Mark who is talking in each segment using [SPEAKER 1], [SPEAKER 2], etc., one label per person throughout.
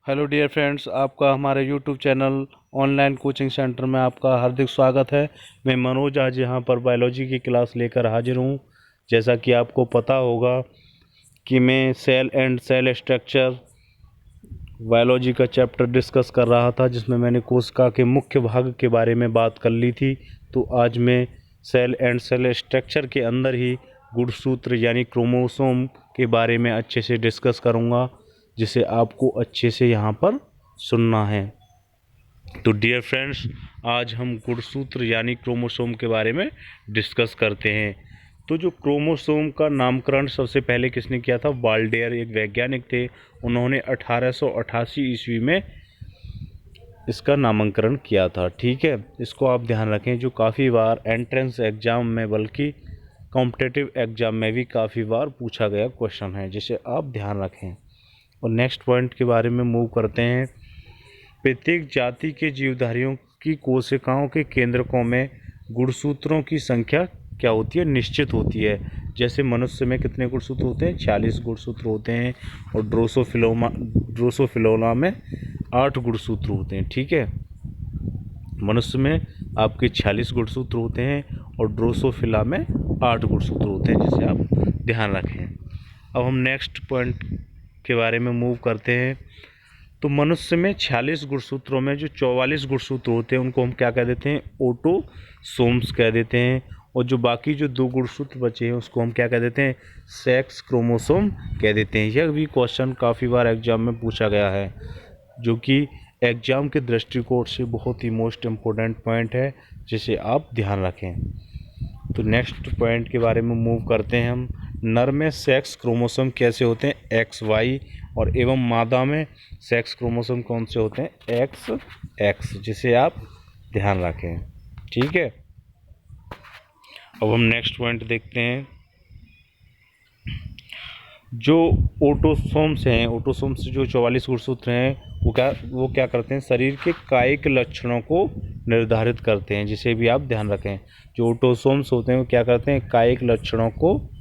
[SPEAKER 1] Hello dear friends, आपका हमारे YouTube channel online coaching centre में आपका हार्दिक स्वागत है। मैं मनोज आज यहाँ पर बायोलॉजी की क्लास लेकर हाजिर हूँ। जैसा कि आपको पता होगा कि मैं cell and cell structure biology का चैप्टर डिस्कस कर रहा था, जिसमें मैंने कोशिका के मुख्य भाग के बारे में बात कर ली थी। तो आज मैं सेल एंड सेल स्ट्रक्चर के अंदर ही गुणसूत्र यानी क्रोमोसोम के बारे में अच्छे से डिस्कस करूँगा, जिसे आपको अच्छे से यहाँ पर सुनना है। तो डियर फ्रेंड्स, आज हम गुणसूत्र यानी क्रोमोसोम के बारे में डिस्कस करते हैं। तो जो क्रोमोसोम का नामकरण सबसे पहले किसने किया था? वाल्डेयर एक वैज्ञानिक थे। उन्होंने 1888 ईस्वी में इसका नामकरण किया था। ठीक है, इसको आप ध्यान रखें। जो काफ़ी बार एंट्रेंस एग्ज़ाम में, बल्कि कॉम्पिटिटिव एग्ज़ाम में भी काफ़ी बार पूछा गया क्वेश्चन है, जिसे आप ध्यान रखें। और नेक्स्ट पॉइंट के बारे में मूव करते हैं। प्रत्येक जाति के जीवधारियों की कोशिकाओं के केंद्रकों में गुणसूत्रों की संख्या क्या होती है? निश्चित होती है। जैसे मनुष्य में कितने गुणसूत्र होते हैं? 40 गुणसूत्र होते हैं। और ड्रोसोफिलोना में 8 गुणसूत्र होते हैं। ठीक है, मनुष्य में आपके 46 गुणसूत्र होते हैं और ड्रोसोफिला में 8 गुणसूत्र होते हैं, जिसे आप ध्यान रखें। अब हम नेक्स्ट पॉइंट के बारे में मूव करते हैं। तो मनुष्य में 46 गुणसूत्रों में जो 44 गुणसूत्र होते हैं, उनको हम क्या कह देते हैं? ऑटोसोम्स कह देते हैं। और जो बाकी जो 2 गुणसूत्र बचे हैं, उसको हम क्या कह देते हैं? सेक्स क्रोमोसोम कह देते हैं। यह भी क्वेश्चन काफ़ी बार एग्जाम में पूछा गया है, जो कि एग्जाम के दृष्टिकोण से बहुत ही मोस्ट इम्पोर्टेंट पॉइंट है, जिसे आप ध्यान रखें। तो नेक्स्ट पॉइंट के बारे में मूव करते हैं हम। नर में सेक्स क्रोमोसोम कैसे होते हैं? X Y. और एवं मादा में सेक्स क्रोमोसोम कौन से होते हैं? एक्स एक्स, जिसे आप ध्यान रखें। ठीक है, अब हम नेक्स्ट पॉइंट देखते हैं। जो ऑटोसोम्स हैं, ऑटोसोम्स जो 44 गुणसूत्र हैं, वो क्या करते हैं? शरीर के कायिक लक्षणों को निर्धारित करते हैं, जिसे भी आप ध्यान रखें। जो ऑटोसोम्स होते हैं, वो क्या करते हैं? कायिक लक्षणों को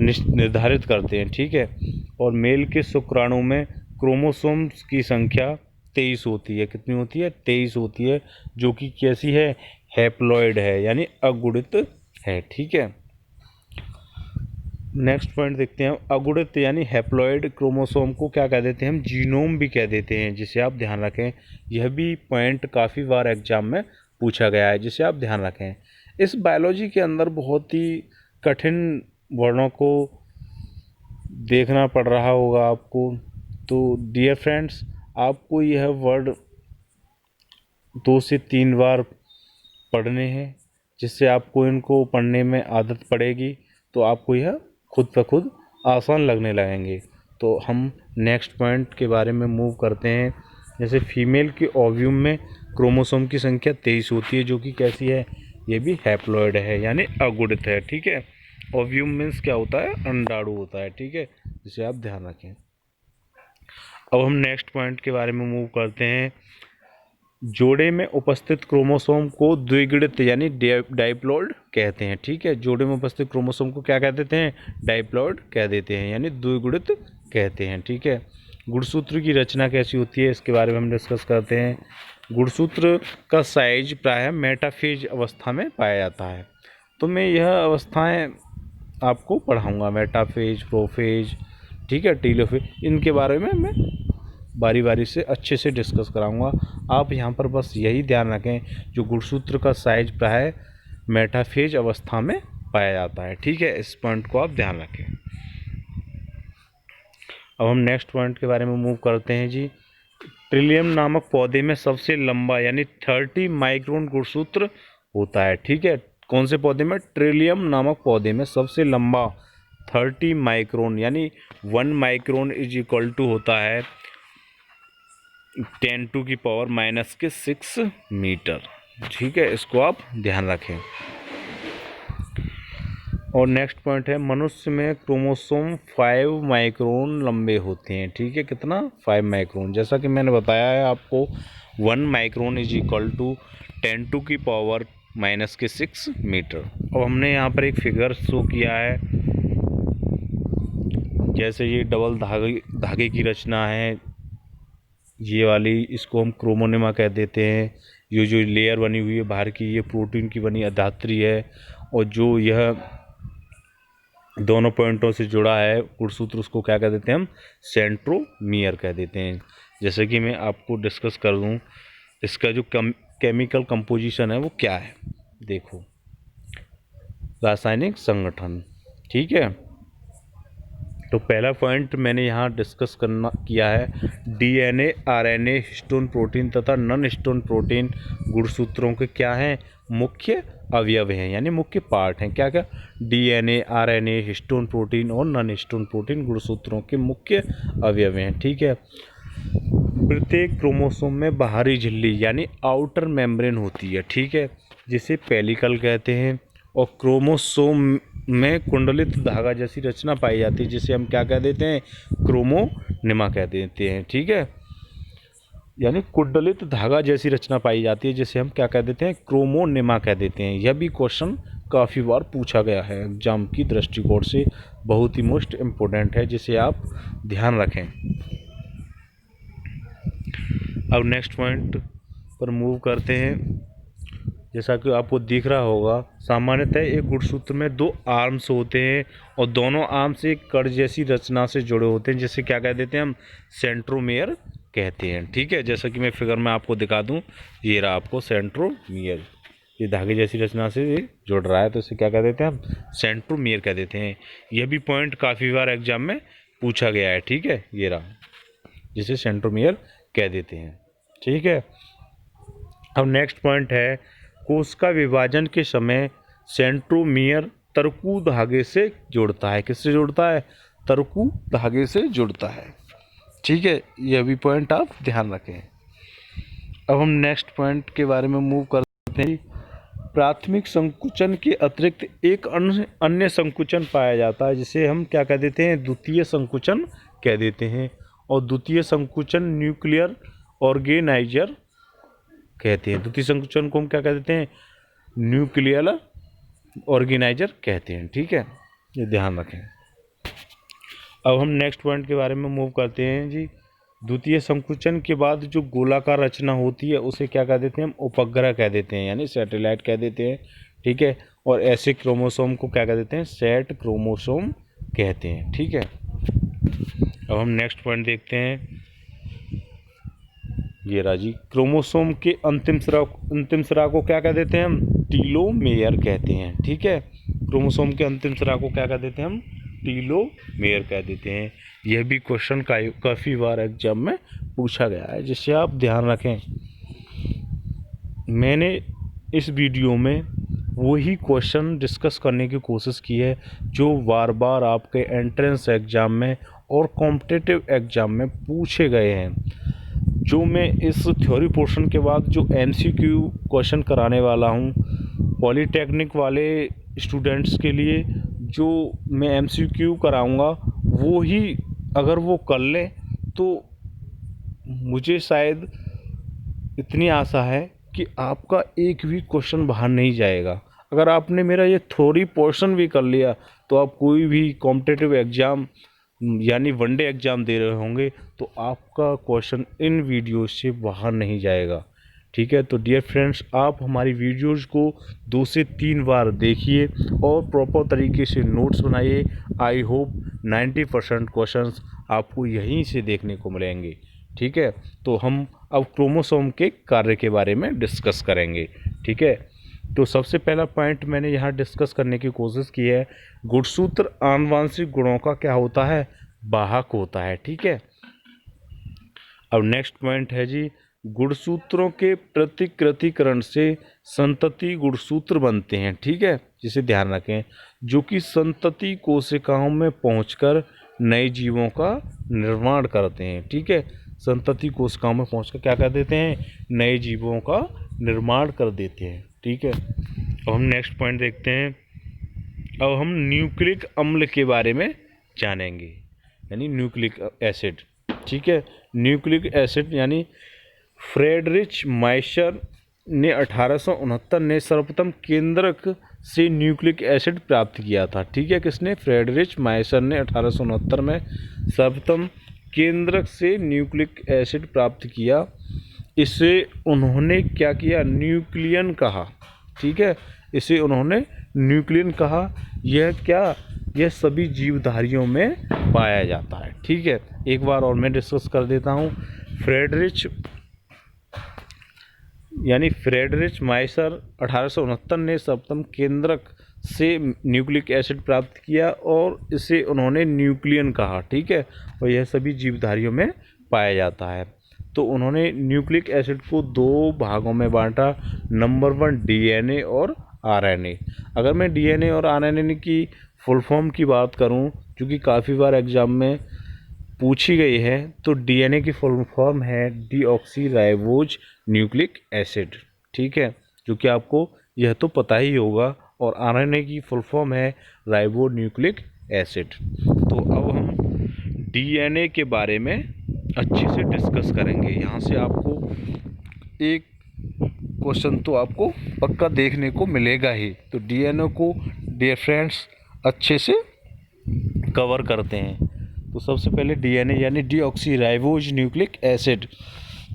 [SPEAKER 1] निर्धारित करते हैं। ठीक है, और मेल के शुक्राणु में क्रोमोसोम्स की संख्या 23 होती है। कितनी होती है? 23 होती है, जो कि कैसी है? हैप्लॉइड है, यानी अगुणित है। ठीक है, नेक्स्ट पॉइंट देखते हैं। अगुणित यानी हैप्लॉइड क्रोमोसोम को क्या कह देते हैं? हम जीनोम भी कह देते हैं, जिसे आप ध्यान रखें। यह भी पॉइंट काफ़ी बार एग्जाम में पूछा गया है, जिसे आप ध्यान रखें। इस बायोलॉजी के अंदर बहुत ही कठिन वर्णों को देखना पड़ रहा होगा आपको। तो डियर फ्रेंड्स, आपको यह वर्ड 2 से 3 बार पढ़ने हैं, जिससे आपको इनको पढ़ने में आदत पड़ेगी, तो आपको यह खुद ब खुद आसान लगने लगेंगे। तो हम नेक्स्ट पॉइंट के बारे में मूव करते हैं। जैसे फीमेल के ओव्यूम में क्रोमोसोम की संख्या 23 होती है, जो कि कैसी है? ये भी हैप्लॉइड है, यानी अगुणित है। ठीक है, ओव्यूम मीन्स क्या होता है? अंडाणु होता है। ठीक है, जिसे आप ध्यान रखें। अब हम नेक्स्ट पॉइंट के बारे में मूव करते हैं। जोड़े में उपस्थित क्रोमोसोम को द्विगुणित यानी डाइप्लॉइड कहते हैं। ठीक है, जोड़े में उपस्थित क्रोमोसोम को क्या कह देते हैं? डाइप्लॉइड कह देते हैं, यानी द्विगुणित कहते हैं। ठीक है, गुणसूत्र की रचना कैसी होती है, इसके बारे में हम डिस्कस करते हैं। गुणसूत्र का साइज प्रायः मेटाफेज अवस्था में पाया जाता है। तो मैं यह अवस्थाएं आपको पढ़ाऊँगा, मेटाफेज, प्रोफेज, ठीक है, टीलोफेज, इनके बारे में मैं बारी बारी से अच्छे से डिस्कस कराऊंगा। आप यहाँ पर बस यही ध्यान रखें, जो गुणसूत्र का साइज प्राय मेटाफेज अवस्था में पाया जाता है। ठीक है, इस पॉइंट को आप ध्यान रखें। अब हम नेक्स्ट पॉइंट के बारे में मूव करते हैं जी। ट्रिलियम नामक पौधे में सबसे लंबा यानी 30 माइक्रोन गुणसूत्र होता है। ठीक है, कौन से पौधे में? ट्रिलियम नामक पौधे में सबसे लंबा 30 माइक्रोन यानी 1 माइक्रोन इज इक्वल टू होता है 10⁻⁻⁶ मीटर। ठीक है, इसको आप ध्यान रखें। और नेक्स्ट पॉइंट है, मनुष्य में क्रोमोसोम 5 माइक्रोन लंबे होते हैं। ठीक है, कितना? 5 माइक्रोन। जैसा कि मैंने बताया है आपको, 1 micron is equal to 10⁻⁻⁶ metre. अब हमने यहाँ पर एक फिगर शो किया है। जैसे ये डबल धागे की रचना है, ये वाली इसको हम क्रोमोनेमा कह देते हैं। ये जो लेयर बनी हुई है बाहर की, ये प्रोटीन की बनी अधात्री है। और जो यह दोनों पॉइंटों से जुड़ा है गुणसूत्र, उसको क्या कह देते हैं हम? सेंट्रोमियर कह देते हैं। जैसे कि मैं आपको डिस्कस कर दूं, इसका जो केमिकल कंपोजिशन है वो क्या है। देखो, रासायनिक संगठन, ठीक है। तो पहला पॉइंट मैंने यहाँ डिस्कस किया है, डीएनए, आरएनए, हिस्टोन प्रोटीन तथा नॉन हिस्टोन प्रोटीन गुणसूत्रों के क्या हैं? मुख्य अवयव हैं, यानी मुख्य पार्ट हैं। क्या क्या? डीएनए, आरएनए, हिस्टोन प्रोटीन और नॉन हिस्टोन प्रोटीन गुणसूत्रों के मुख्य अवयव हैं, ठीक है। प्रत्येक क्रोमोसोम में बाहरी झिल्ली यानी आउटर मेम्ब्रेन होती है, ठीक है, जिसे पेलिकल कहते हैं। और क्रोमोसोम में कुंडलित धागा जैसी रचना पाई जाती है, जिसे हम क्या कह देते हैं? क्रोमोनेमा कह देते हैं, ठीक है। यानी कुंडलित धागा जैसी रचना पाई जाती है, जिसे हम क्या कह देते हैं? क्रोमोनेमा कह देते हैं। यह भी क्वेश्चन काफ़ी बार पूछा गया है एग्जाम की दृष्टिकोण से, बहुत ही मोस्ट इम्पोर्टेंट है, जिसे आप ध्यान रखें। अब नेक्स्ट पॉइंट पर मूव करते हैं। जैसा कि आपको दिख रहा होगा, सामान्यतः एक गुणसूत्र में 2 आर्म्स होते हैं और दोनों आर्म्स एक कड़ जैसी रचना से जुड़े होते हैं, जिसे क्या कह देते हैं हम? सेंट्रोमियर कहते हैं, ठीक है। जैसा कि मैं फिगर में आपको दिखा दूं, ये रहा आपको सेंट्रोमियर, ये धागे जैसी रचना से जुड़ रहा है, तो इसे क्या कह देते हैं हम? सेंट्रोमियर कह देते हैं। यह भी पॉइंट काफ़ी बार एग्जाम में पूछा गया है, ठीक है। ये रहा, जिसे सेंट्रोमियर कह देते हैं, ठीक है। अब नेक्स्ट पॉइंट है, कोशिका विभाजन के समय सेंट्रोमियर तरकू धागे से जुड़ता है। किससे जुड़ता है? तरकू धागे से जुड़ता है, ठीक है। यह भी पॉइंट आप ध्यान रखें। अब हम नेक्स्ट पॉइंट के बारे में मूव करते हैं। प्राथमिक संकुचन के अतिरिक्त एक अन्य संकुचन पाया जाता है, जिसे हम क्या कह देते हैं? द्वितीय संकुचन कह देते हैं। और द्वितीय संकुचन न्यूक्लियर ऑर्गेनाइजर कहते हैं। द्वितीय संकुचन को हम क्या कह देते हैं? न्यूक्लियर ऑर्गेनाइजर कहते हैं, ठीक है, ये ध्यान रखें। अब हम नेक्स्ट पॉइंट के बारे में मूव करते हैं जी। द्वितीय संकुचन के बाद जो गोलाकार रचना होती है, उसे क्या कह देते हैं हम? उपग्रह कह देते हैं, यानी सैटेलाइट कह देते हैं, ठीक है। और ऐसे क्रोमोसोम को क्या कह देते हैं? सेट क्रोमोसोम कहते हैं, ठीक है। अब हम नेक्स्ट पॉइंट देखते हैं। ये राजी, क्रोमोसोम के अंतिम सिरा को क्या कह देते हैं हम? टीलोमेयर कहते हैं, ठीक है। क्रोमोसोम के अंतिम सिरा को क्या कह देते हैं हम? टीलोमेयर कह देते हैं। यह भी क्वेश्चन काफ़ी बार एग्जाम में पूछा गया है, जिससे आप ध्यान रखें। मैंने इस वीडियो में वही क्वेश्चन डिस्कस करने की कोशिश की है जो बार बार आपके एंट्रेंस एग्ज़ाम में और कॉम्पिटिटिव एग्ज़ाम में पूछे गए हैं। जो मैं इस थ्योरी पोर्शन के बाद जो MCQ क्वेश्चन कराने वाला हूँ पॉलीटेक्निक वाले स्टूडेंट्स के लिए, जो मैं MCQ कराऊँगा, वो ही अगर वो कर लें तो मुझे शायद इतनी आशा है कि आपका एक भी क्वेश्चन बाहर नहीं जाएगा। अगर आपने मेरा ये थ्योरी पोर्शन भी कर लिया तो आप कोई भी कॉम्पिटिटिव एग्ज़ाम यानी वनडे एग्ज़ाम दे रहे होंगे तो आपका क्वेश्चन इन वीडियोस से बाहर नहीं जाएगा, ठीक है। तो डियर फ्रेंड्स, आप हमारी वीडियोस को 2 से 3 बार देखिए और प्रॉपर तरीके से नोट्स बनाइए। आई होप 90% क्वेश्चंस आपको यहीं से देखने को मिलेंगे, ठीक है। तो हम अब क्रोमोसोम के कार्य के बारे में डिस्कस करेंगे, ठीक है। तो सबसे पहला पॉइंट मैंने यहाँ डिस्कस करने की कोशिश की है, गुणसूत्र आनुवांशिक गुणों का क्या होता है? वाहक होता है, ठीक है। अब नेक्स्ट पॉइंट है जी, गुणसूत्रों के प्रतिकृतिकरण से संतति गुणसूत्र बनते हैं, ठीक है, जिसे ध्यान रखें, जो कि संतति कोशिकाओं में पहुंचकर नए जीवों का निर्माण करते हैं, ठीक है। संतति कोशिकाओं में पहुंचकर क्या कर देते हैं? नए जीवों का निर्माण कर देते हैं, ठीक है। अब हम नेक्स्ट पॉइंट देखते हैं। अब हम न्यूक्लिक अम्ल के बारे में जानेंगे, यानी न्यूक्लिक एसिड, ठीक है। न्यूक्लिक एसिड यानी फ्रेडरिच माइसर ने 1869 ने सर्वप्रथम केंद्रक से न्यूक्लिक एसिड प्राप्त किया था, ठीक है। किसने? फ्रेडरिच माइसर ने 1869 में सर्वप्रथम केंद्रक से न्यूक्लिक एसिड प्राप्त किया, इसे उन्होंने क्या किया, न्यूक्लियन कहा। ठीक है, इसे उन्होंने न्यूक्लियन कहा। यह क्या, यह सभी जीवधारियों में पाया जाता है। ठीक है, एक बार और मैं डिस्कस कर देता हूँ। फ्रेडरिच माइसर 1869 ने सर्वप्रथम केंद्रक से न्यूक्लिक एसिड प्राप्त किया और इसे उन्होंने न्यूक्लियन कहा। ठीक है, और यह सभी जीवधारियों में पाया जाता है। तो उन्होंने न्यूक्लिक एसिड को दो भागों में बांटा, नंबर 1 डीएनए और आरएनए। अगर मैं डीएनए और आरएनए की फुल फॉर्म की बात करूं, जो कि काफ़ी बार एग्जाम में पूछी गई है, तो डीएनए की फुल फॉर्म है डीऑक्सी राइबोज न्यूक्लिक एसिड। ठीक है, जो कि आपको यह तो पता ही होगा। और आरएनए की फुल फॉर्म है राइबो न्यूक्लिक एसिड। तो अब हम डीएनए के बारे में अच्छे से डिस्कस करेंगे। यहाँ से आपको एक क्वेश्चन तो आपको पक्का देखने को मिलेगा ही। तो डीएनए को डियर फ्रेंड्स अच्छे से कवर करते हैं। तो सबसे पहले डीएनए यानी डीऑक्सी राइबोज न्यूक्लिक एसिड।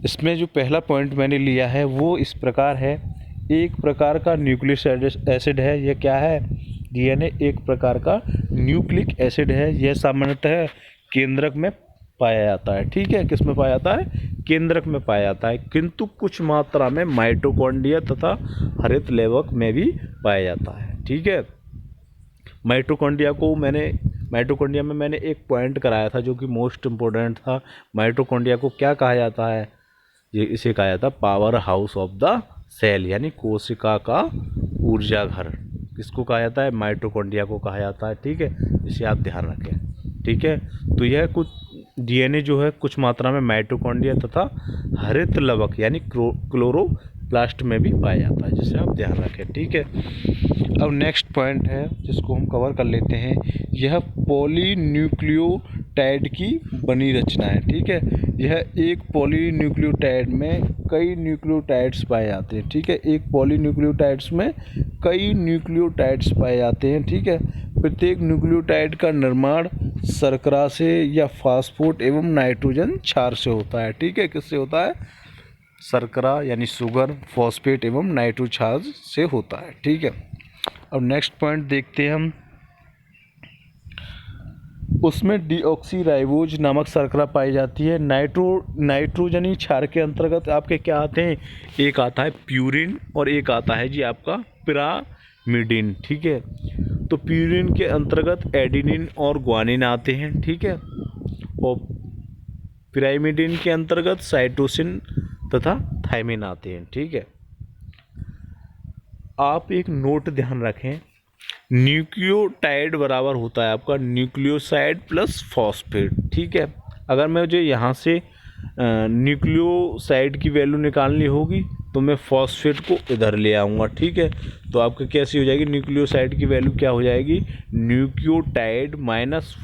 [SPEAKER 1] इसमें जो पहला पॉइंट मैंने लिया है वो इस प्रकार है, एक प्रकार का न्यूक्लिक एसिड है। यह क्या है, डीएनए एक प्रकार का न्यूक्लिक एसिड है। यह सामान्यतः केंद्रक में पाया जाता है। ठीक है, किस में पाया जाता है, केंद्रक में पाया जाता है, किंतु कुछ मात्रा में माइटोकॉन्ड्रिया तथा हरित लेवक में भी पाया जाता है। ठीक है, माइटोकॉन्ड्रिया में मैंने एक पॉइंट कराया था जो कि मोस्ट इम्पोर्टेंट था। माइटोकॉन्ड्रिया को क्या कहा जाता है, इसे कहा जाता है power house of the cell, यानी कोशिका का ऊर्जा घर। किसको कहा जाता है, माइटोकॉन्ड्रिया को कहा जाता है। ठीक है, इसे आप ध्यान रखें। ठीक है, तो यह कुछ डीएनए जो है कुछ मात्रा में माइटोकॉन्ड्रिया तथा हरित लवक यानी क्लोरोप्लास्ट में भी पाया जाता है, जिसे आप ध्यान रखें। ठीक है, अब नेक्स्ट पॉइंट है जिसको हम कवर कर लेते हैं। यह पॉलीन्यूक्लियोटाइड की बनी रचना है। ठीक है, यह एक पॉलीन्यूक्लियोटाइड में कई न्यूक्लियोटाइड्स पाए जाते हैं। ठीक है, एक पॉलीन्यूक्लियोटाइड्स में कई न्यूक्लियोटाइड्स पाए जाते हैं। ठीक है, प्रत्येक न्यूक्लियोटाइड का निर्माण शर्करा से या फास्फोट एवं नाइट्रोजन क्षार से होता है। ठीक है, किससे होता है, शर्करा यानी शुगर, फॉस्फेट एवं नाइट्रो क्षार से होता है। ठीक है, अब नेक्स्ट पॉइंट देखते हैं हम। उसमें डीऑक्सी राइबोज नामक शर्करा पाई जाती है। नाइट्रोजनी क्षार के अंतर्गत आपके क्या आते हैं, एक आता है प्यूरिन और एक आता है जी आपका पिरामिडिन। ठीक है, तो प्यूरिन के अंतर्गत एडिनिन और ग्वानिन आते हैं। ठीक है, और पिरामिडिन के अंतर्गत साइटोसिन तथा थायमिन आते हैं। ठीक है, आप एक नोट ध्यान रखें, न्यूक्लियोटाइड बराबर होता है आपका न्यूक्लियोसाइड प्लस फॉस्फेट। ठीक है, अगर मुझे यहाँ से न्यूक्लियोसाइड की वैल्यू निकालनी होगी तो मैं फॉस्फेट को इधर ले आऊँगा। ठीक है, तो आपकी कैसी हो जाएगी, न्यूक्लियोसाइड की वैल्यू क्या हो जाएगी, nucleotide minus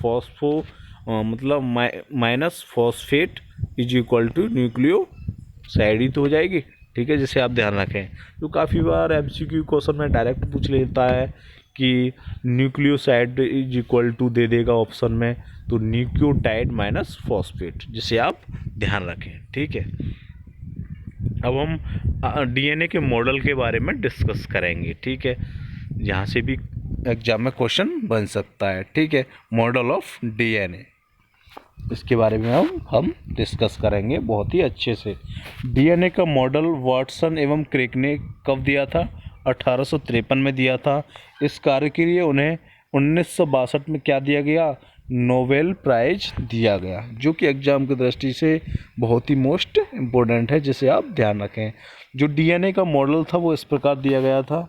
[SPEAKER 1] minus phosphate is equal to nucleoside ही तो हो जाएगी। ठीक है, जिसे आप ध्यान रखें। तो काफ़ी बार एमसीक्यू क्वेश्चन में डायरेक्ट पूछ लेता है कि न्यूक्लियोसाइड इज इक्वल टू दे देगा ऑप्शन में, तो न्यूक्लियोटाइड माइनस फॉस्फेट, जिसे आप ध्यान रखें। ठीक है, अब हम डीएनए के मॉडल के बारे में डिस्कस करेंगे। ठीक है, यहाँ से भी एग्जाम में क्वेश्चन बन सकता है। ठीक है, मॉडल ऑफ डीएनए, इसके बारे में हम डिस्कस करेंगे बहुत ही अच्छे से। डीएनए का मॉडल वाटसन एवं क्रिक ने कब दिया था, 1853 में दिया था। इस कार्य के लिए उन्हें 1962 में क्या दिया गया, नोबेल प्राइज दिया गया, जो कि एग्जाम की दृष्टि से बहुत ही मोस्ट इम्पोर्टेंट है, जिसे आप ध्यान रखें। जो डीएनए का मॉडल था वो इस प्रकार दिया गया था।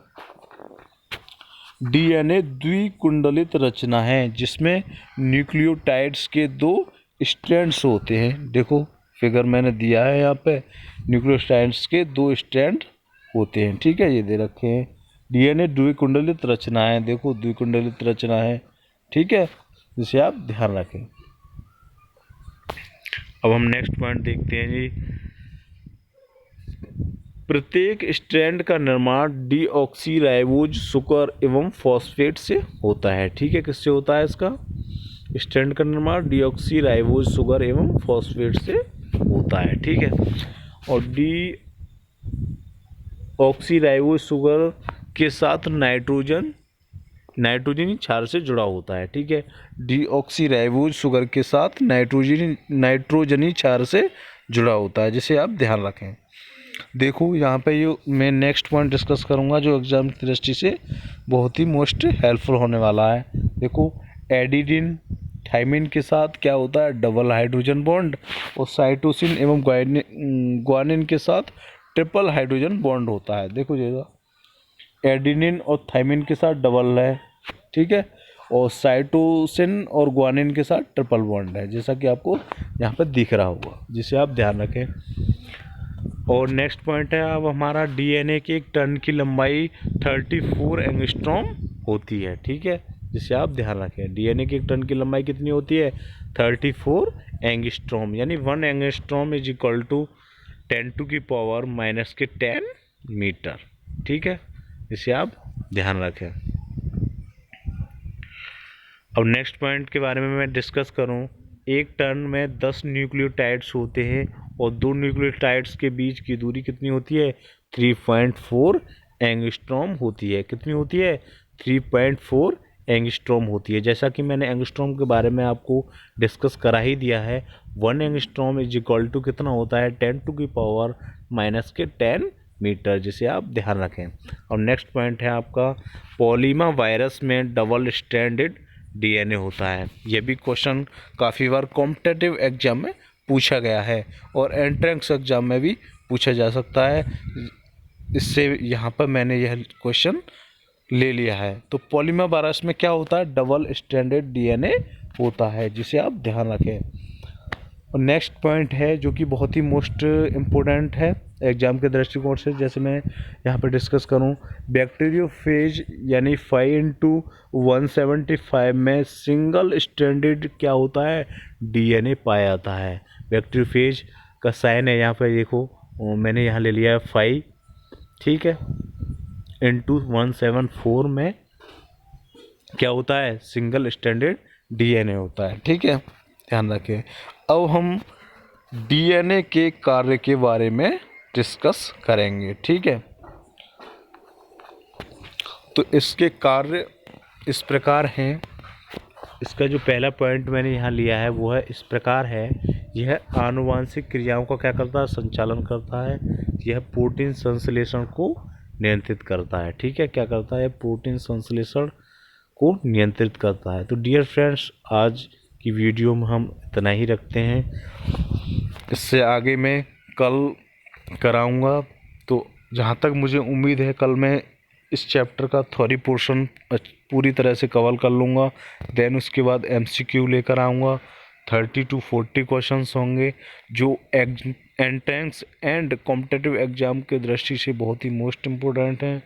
[SPEAKER 1] डीएनए द्विकुंडलित रचना है जिसमें न्यूक्लियोटाइड्स के दो स्ट्रैंड्स होते हैं। देखो फिगर मैंने दिया है यहाँ पे, न्यूक्लियोटाइड्स के दो स्ट्रैंड होते हैं। ठीक है, ये दे रखे हैं। डीएनए द्विकुंडलित रचना है, देखो द्विकुंडलित रचना है। ठीक है, जिसे आप ध्यान रखें। अब हम नेक्स्ट पॉइंट देखते हैं जी। प्रत्येक स्ट्रैंड का निर्माण डीऑक्सी राइबोज शुगर एवं फॉस्फेट से होता है। ठीक है, किससे होता है इसका, स्टैंड का निर्माण डीऑक्सी राइबोज शुगर एवं फॉस्फेट से होता है। ठीक है, और डीऑक्सी राइबोज शुगर के साथ नाइट्रोजनी क्षार से जुड़ा होता है। ठीक है, डीऑक्सी राइबोज शुगर के साथ नाइट्रोजनी क्षार से जुड़ा होता है, जिसे आप ध्यान रखें। देखो यहाँ पे ये मैं नेक्स्ट पॉइंट डिस्कस करूँगा जो एग्जाम की दृष्टि से बहुत ही मोस्ट हेल्पफुल होने वाला है। देखो, एडिनिन थाइमिन के साथ क्या होता है, डबल हाइड्रोजन बॉन्ड, और साइटोसिन एवं ग्वानिन के साथ ट्रिपल हाइड्रोजन बॉन्ड होता है। देखो जैसा एडिनिन और थाइमिन के साथ डबल है, ठीक है, और साइटोसिन और ग्वानिन के साथ ट्रिपल बॉन्ड है, जैसा कि आपको यहाँ पर दिख रहा होगा, जिसे आप ध्यान रखें। और नेक्स्ट पॉइंट है अब हमारा डीएनए की एक टन की लंबाई 34 एंगस्ट्रॉम होती है। ठीक है, जिसे आप ध्यान रखें। डीएनए की एक टन की लंबाई कितनी होती है, 34 एंगस्ट्रॉम, यानी 1 angstrom is equal to 10⁻⁻10 metre. ठीक है, इसे आप ध्यान रखें। अब नेक्स्ट पॉइंट के बारे में मैं डिस्कस करूं, एक टन में 10 न्यूक्लियोटाइड्स होते हैं और 2 न्यूक्लियोटाइड्स के बीच की दूरी कितनी होती है, 3.4 एंगस्ट्रॉम होती है। कितनी होती है, 3.4 एंगस्ट्रॉम होती है। जैसा कि मैंने एंगस्ट्रॉम के बारे में आपको डिस्कस करा ही दिया है। 1 एंगस्ट्रॉम इज इक्वल टू कितना होता है, 10⁻⁻10 मीटर, जिसे आप ध्यान रखें। और नेक्स्ट पॉइंट है आपका, पॉलीमा वायरस में डबल स्ट्रैंडेड डीएनए होता है। यह भी क्वेश्चन काफ़ी बार कॉम्पिटिटिव एग्जाम में पूछा गया है और एंट्रेंस एग्जाम में भी पूछा जा सकता है। इससे यहाँ पर मैंने यह क्वेश्चन ले लिया है। तो पॉलीमर वायरस में क्या होता है, डबल स्ट्रैंडेड डीएनए होता है, जिसे आप ध्यान रखें। और नेक्स्ट पॉइंट है जो कि बहुत ही मोस्ट इम्पोर्टेंट है एग्जाम के दृष्टिकोण से, जैसे मैं यहाँ पर डिस्कस करूँ, बैक्टीरियोफेज यानी 5×175 में सिंगल स्ट्रैंडेड क्या होता है, डीएनए पाया जाता है। बैक्टीरियोफेज का साइन है यहाँ पर देखो, मैंने यहाँ ले लिया है 5, ठीक है, ×174 में क्या होता है, सिंगल स्ट्रैंडेड डीएनए होता है। ठीक है, ध्यान रखें। अब हम डीएनए के कार्य के बारे में डिस्कस करेंगे। ठीक है, तो इसके कार्य इस प्रकार हैं। इसका जो पहला पॉइंट मैंने यहाँ लिया है वो है इस प्रकार है, यह आनुवांशिक क्रियाओं का क्या करता है, संचालन करता है। यह प्रोटीन संश्लेषण को नियंत्रित करता है। ठीक है, क्या करता है, प्रोटीन संश्लेषण को नियंत्रित करता है। तो डियर फ्रेंड्स, आज की वीडियो में हम इतना ही रखते हैं। इससे आगे मैं कल कराऊंगा। तो जहाँ तक मुझे उम्मीद है कल मैं इस चैप्टर का थ्योरी पोर्शन पूरी तरह से कवर कर लूँगा। देन उसके बाद एमसीक्यू लेकर आऊँगा। 30 to 40 क्वेश्चंस होंगे जो एंट्रेंस एंड कॉम्पिटिटिव एग्ज़ाम के दृष्टि से बहुत ही मोस्ट इम्पोर्टेंट हैं।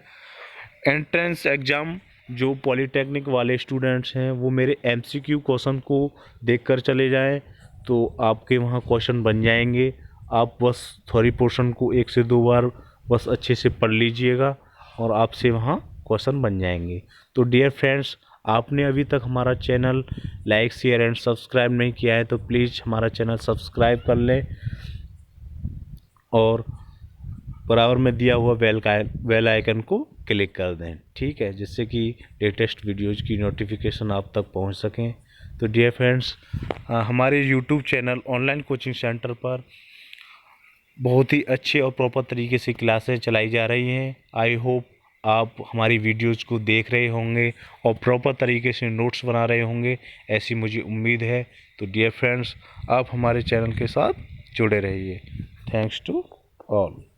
[SPEAKER 1] एंट्रेंस एग्ज़ाम जो पॉलीटेक्निक वाले स्टूडेंट्स हैं वो मेरे एमसीक्यू क्वेश्चन को देखकर चले जाएं, तो आपके वहाँ क्वेश्चन बन जाएंगे। आप बस थ्योरी पोर्शन को 1 से 2 बार बस अच्छे से पढ़ लीजिएगा और आपसे वहाँ क्वेश्चन बन जाएंगे। तो डियर फ्रेंड्स, आपने अभी तक हमारा channel like share and subscribe नहीं किया है तो प्लीज़ हमारा चैनल सब्सक्राइब कर लें और बराबर में दिया हुआ बेल आइकन को क्लिक कर दें। ठीक है, जिससे कि लेटेस्ट वीडियोज़ की नोटिफिकेशन आप तक पहुंच सकें। तो डियर फ्रेंड्स, हमारे YouTube channel online coaching centre पर बहुत ही अच्छे और प्रॉपर तरीके से क्लासें चलाई जा रही हैं। आई होप आप हमारी वीडियोज़ को देख रहे होंगे और प्रॉपर तरीके से नोट्स बना रहे होंगे, ऐसी मुझे उम्मीद है। तो डियर फ्रेंड्स, आप हमारे चैनल के साथ जुड़े रहिए। Thanks to all.